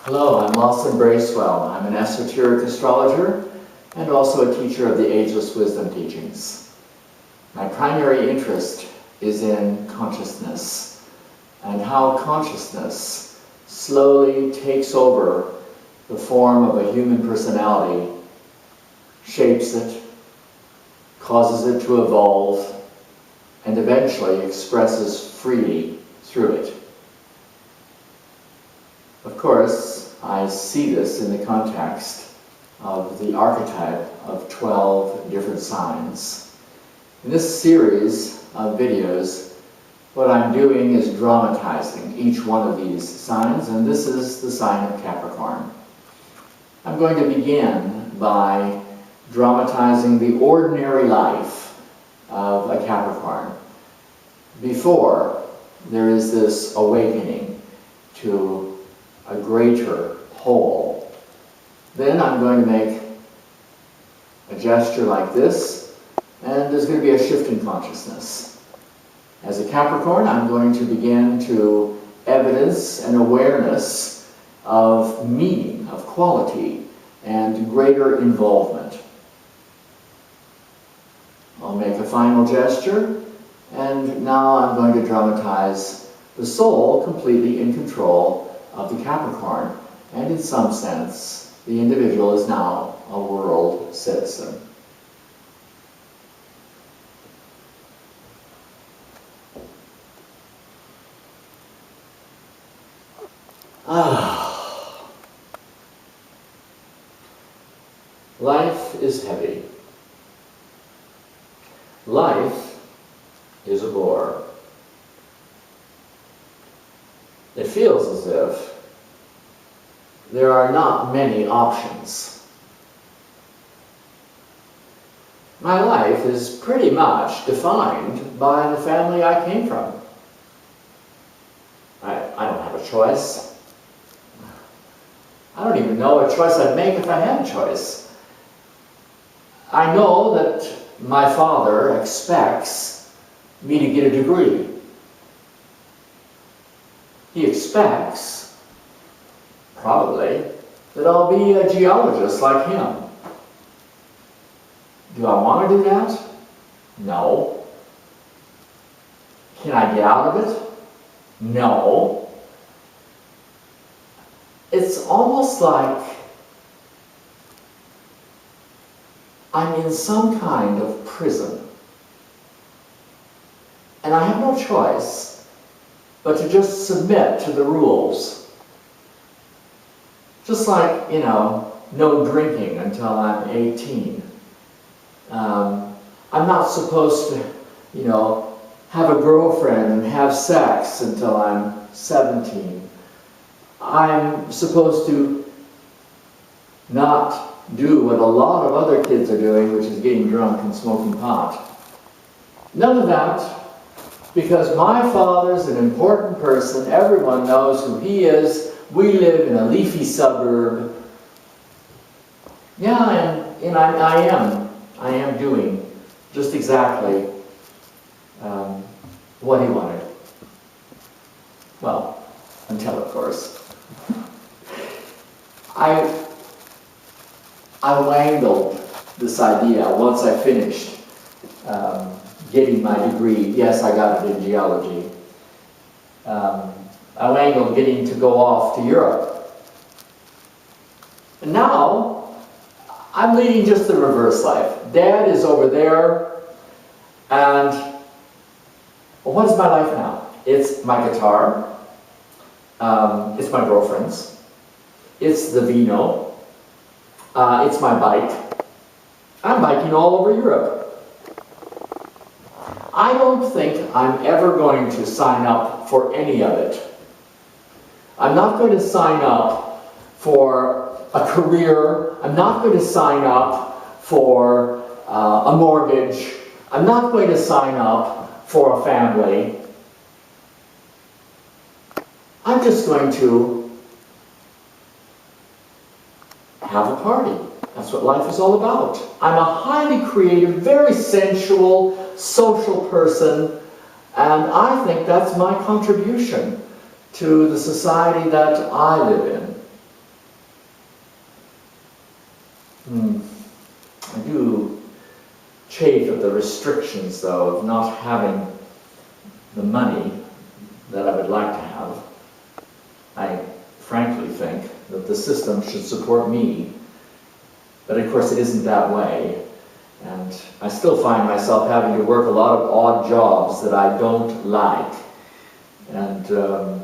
Hello, I'm Lawson Bracewell. I'm an esoteric astrologer and also a teacher of the Ageless Wisdom teachings. My primary interest is in consciousness and how consciousness slowly takes over the form of a human personality, shapes it, causes it to evolve, and eventually expresses freely through it. Of course, I see this in the context of the archetype of 12 different signs. In this series of videos, what I'm doing is dramatizing each one of these signs, and this is the sign of Capricorn. I'm going to begin by dramatizing the ordinary life of a Capricorn before there is this awakening to a greater whole. Then I'm going to make a gesture like this, and there's going to be a shift in consciousness. As a Capricorn, I'm going to begin to evidence an awareness of meaning, of quality, and greater involvement. I'll make a final gesture, and now I'm going to dramatize the soul completely in control of the Capricorn, and in some sense, the individual is now a world citizen. Life is heavy. Life is a bore. It feels as if there are not many options. My life is pretty much defined by the family I came from. I don't have a choice. I don't even know what choice I'd make if I had a choice. I know that my father expects me to get a degree. He expects, probably, that I'll be a geologist like him. Do I want to do that? No. Can I get out of it? No. It's almost like I'm in some kind of prison. And I have no choice but to just submit to the rules. Just like, no drinking until I'm 18. I'm not supposed to, have a girlfriend and have sex until I'm 17. I'm supposed to not do what a lot of other kids are doing, which is getting drunk and smoking pot. None of that. Because my father's an important person, everyone knows who he is, we live in a leafy suburb. Yeah, and I am doing just exactly what he wanted. Well, until, of course. I wangled this idea once I finished getting my degree. Yes, I got it in geology. I wangled getting to go off to Europe. And now, I'm leading just the reverse life. Dad is over there, and what is my life now? It's my guitar, it's my girlfriends, it's the vino, it's my bike. I'm biking all over Europe. I don't think I'm ever going to sign up for any of it. I'm not going to sign up for a career. I'm not going to sign up for a mortgage. I'm not going to sign up for a family. I'm just going to have a party. That's what life is all about. I'm a highly creative, very sensual, social person, and I think that's my contribution to the society that I live in. I do chafe at the restrictions, though, of not having the money that I would like to have. I frankly think that the system should support me, but of course it isn't that way. And I still find myself having to work a lot of odd jobs that I don't like. And,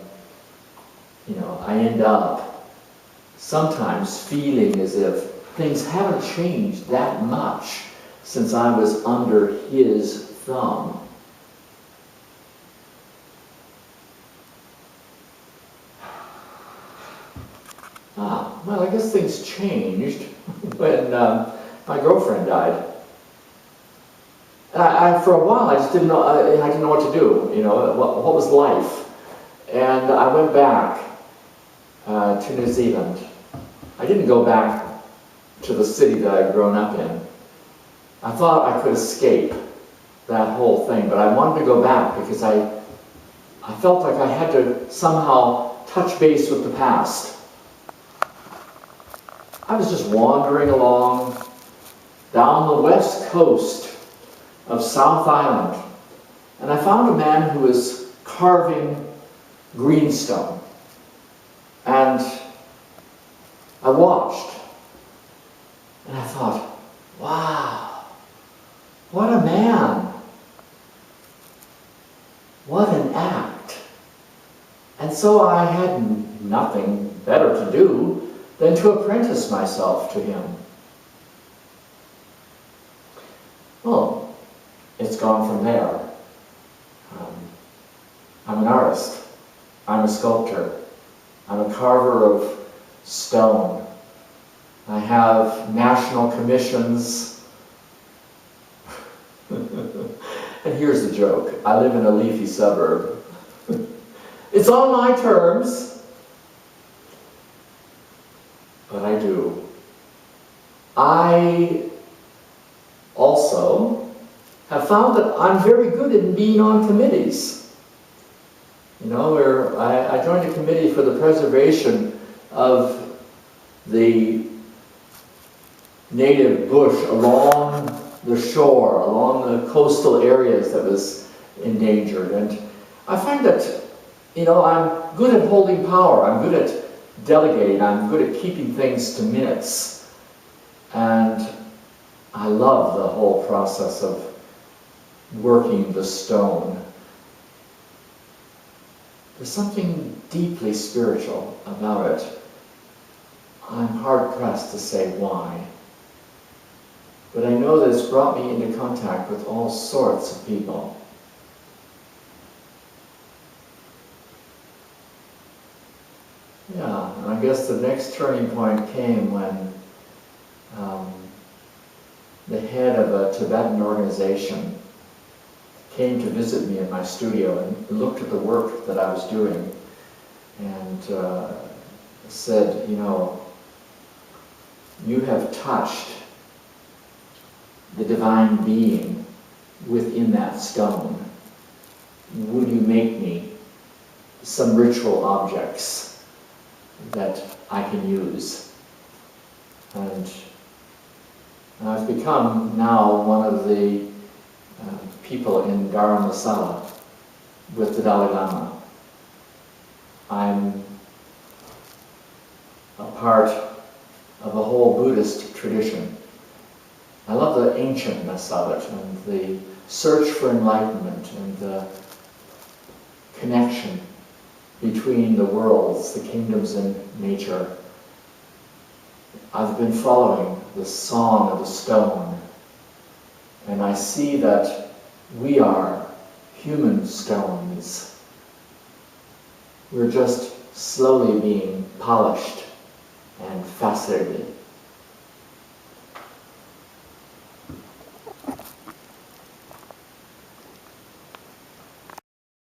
I end up sometimes feeling as if things haven't changed that much since I was under his thumb. Well, I guess things changed when my girlfriend died. I for a while, I just didn't know. I didn't know what to do. What was life? And I went back to New Zealand. I didn't go back to the city that I'd grown up in. I thought I could escape that whole thing, but I wanted to go back because I felt like I had to somehow touch base with the past. I was just wandering along down the west coast of South Island, and I found a man who was carving greenstone. And I watched, and I thought, wow, what a man. What an act. And so I had nothing better to do than to apprentice myself to him. Well, it's gone from there. I'm an artist. I'm a sculptor. I'm a carver of stone. I have national commissions. And here's the joke. I live in a leafy suburb. It's on my terms. But I do. I also have found that I'm very good at being on committees. Where I joined a committee for the preservation of the native bush along the shore, along the coastal areas that was endangered. And I find that, I'm good at holding power. I'm good at delegating. I'm good at keeping things to minutes. And I love the whole process of working the stone. There's something deeply spiritual about it. I'm hard-pressed to say why. But I know that it's brought me into contact with all sorts of people. Yeah, and I guess the next turning point came when the head of a Tibetan organization came to visit me in my studio and looked at the work that I was doing and said, you have touched the divine being within that stone. Would you make me some ritual objects that I can use? And I've become now one of the people in Dharamsala with the Dalai Lama. I'm a part of a whole Buddhist tradition. I love the ancientness of it and the search for enlightenment and the connection between the worlds, the kingdoms and nature. I've been following the song of the stone, and I see that we are human stones. We're just slowly being polished and faceted